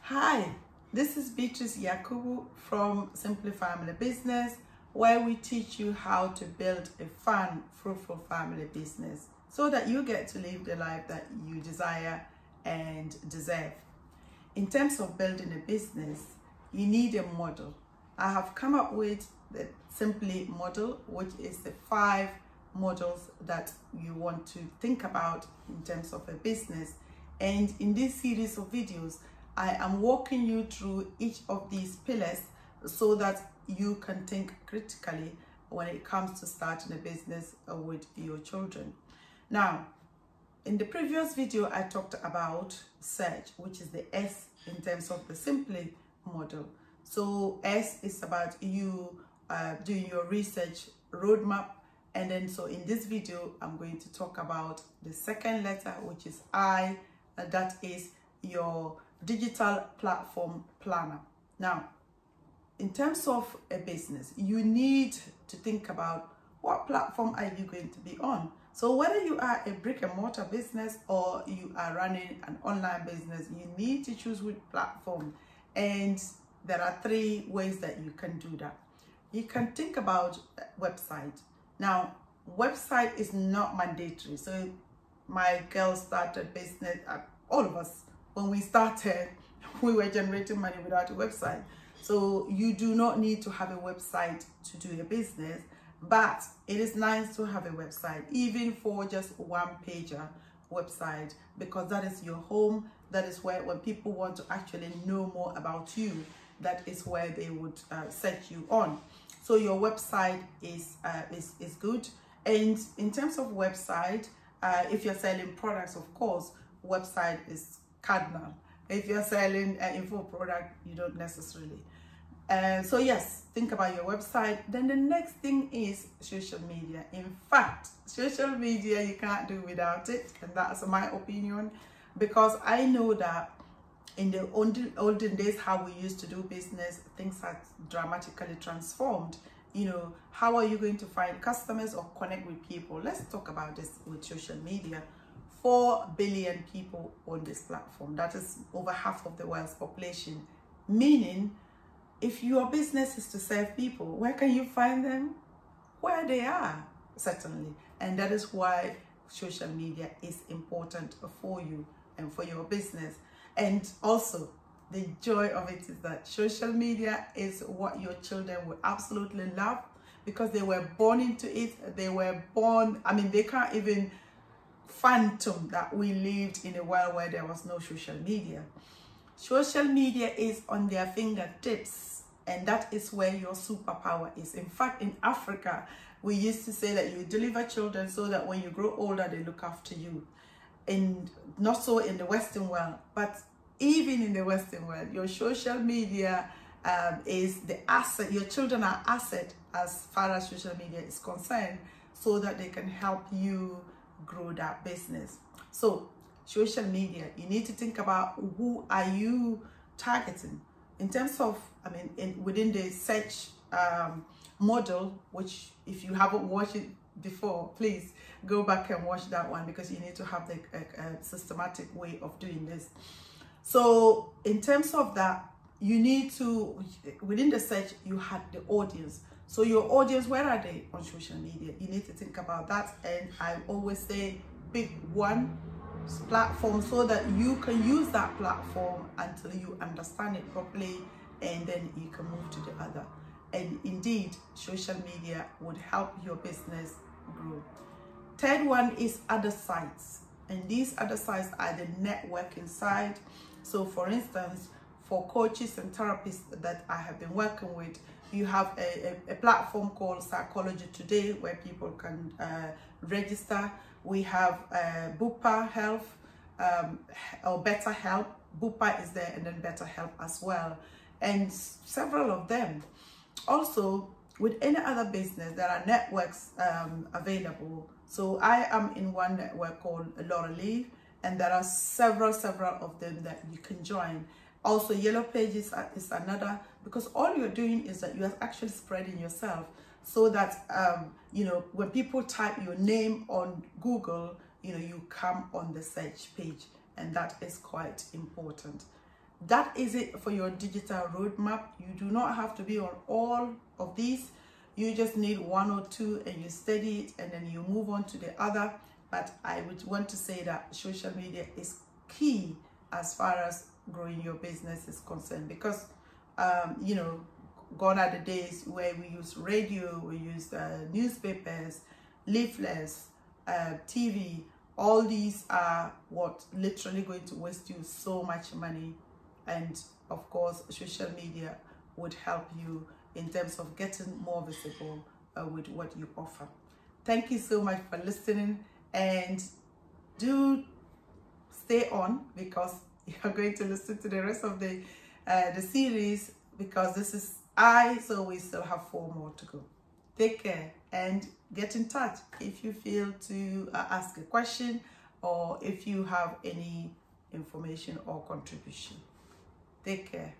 Hi, this is Beatrice Yakubu from Simply Family Business, where we teach you how to build a fun, fruitful family business so that you get to live the life that you desire and deserve. In terms of building a business, you need a model. I have come up with the Simply model, which is the 5 models that you want to think about in terms of a business. And in this series of videos, I am walking you through each of these pillars so that you can think critically when it comes to starting a business with your children. Now, in the previous video, I talked about search, which is the S in terms of the Simply model. So S is about you doing your research roadmap. And then so in this video, I'm going to talk about the second letter, which is I, that is your digital platform planner. Now, in terms of a business, you need to think about what platform are you going to be on. So whether you are a brick and mortar business or you are running an online business, you need to choose which platform. And there are 3 ways that you can do that. You can think about website. Now, website is not mandatory. So my girls started business, all of us, when we started, we were generating money without a website. So you do not need to have a website to do a business, but it is nice to have a website, even for just one-pager website, because that is your home. That is where when people want to actually know more about you, that is where they would search you on. So your website is good. And in terms of website, if you're selling products, of course, website is cardinal. If you're selling an info product, you don't necessarily. So yes, think about your website. Then the next thing is social media. In fact, social media, you can't do without it. And that's my opinion, because I know that in the olden days, how we used to do business, things have dramatically transformed. You know, how are you going to find customers or connect with people? Let's talk about this with social media. 4 billion people on this platform. That is over half of the world's population. Meaning, if your business is to serve people, where can you find them? Where they are, certainly. And that is why social media is important for you and for your business. And also, the joy of it is that social media is what your children will absolutely love, because they were born into it. They were born, I mean, they can't even phantom that we lived in a world where there was no social media. Social media is on their fingertips, and that is where your superpower is. In fact, in Africa, we used to say that you deliver children so that when you grow older, they look after you. And not so in the Western world, but even in the Western world, your social media is the asset. Your children are asset as far as social media is concerned, so that they can help you grow that business. So social media, you need to think about who are you targeting in terms of, I mean, within the search model, which if you haven't watched it before, please go back and watch that one, because you need to have the systematic way of doing this. So in terms of that, you need to, within the search, you have the audience. So your audience, where are they on social media? You need to think about that. And I always say pick one platform so that you can use that platform until you understand it properly, and then you can move to the other. And indeed, social media would help your business grow. Third one is other sites. And these other sites are the networking side. So for instance, for coaches and therapists that I have been working with, you have a platform called Psychology Today, where people can register. We have Bupa Health, or Better Help. Bupa is there, and then Better Help as well, and several of them. Also, with any other business, there are networks available. So I am in one network called Laura Lee, and there are several of them that you can join. Also, Yellow Pages is another, because all you're doing is that you are actually spreading yourself, so that you know, when people type your name on Google, you know, you come on the search page, and that is quite important. that is it for your digital roadmap. You do not have to be on all of these. You just need one or two and you study it and then you move on to the other. But I would want to say that social media is key as far as growing your business is concerned, because you know, gone are the days where we use radio, we use newspapers, leaflets, TV. All these are what literally going to waste you so much money. And of course, social media would help you in terms of getting more visible with what you offer. Thank you so much for listening, and do stay on, because you're going to listen to the rest of the series, because this is so we still have 4 more to go. Take care and get in touch if you feel to ask a question, or if you have any information or contribution. Take care.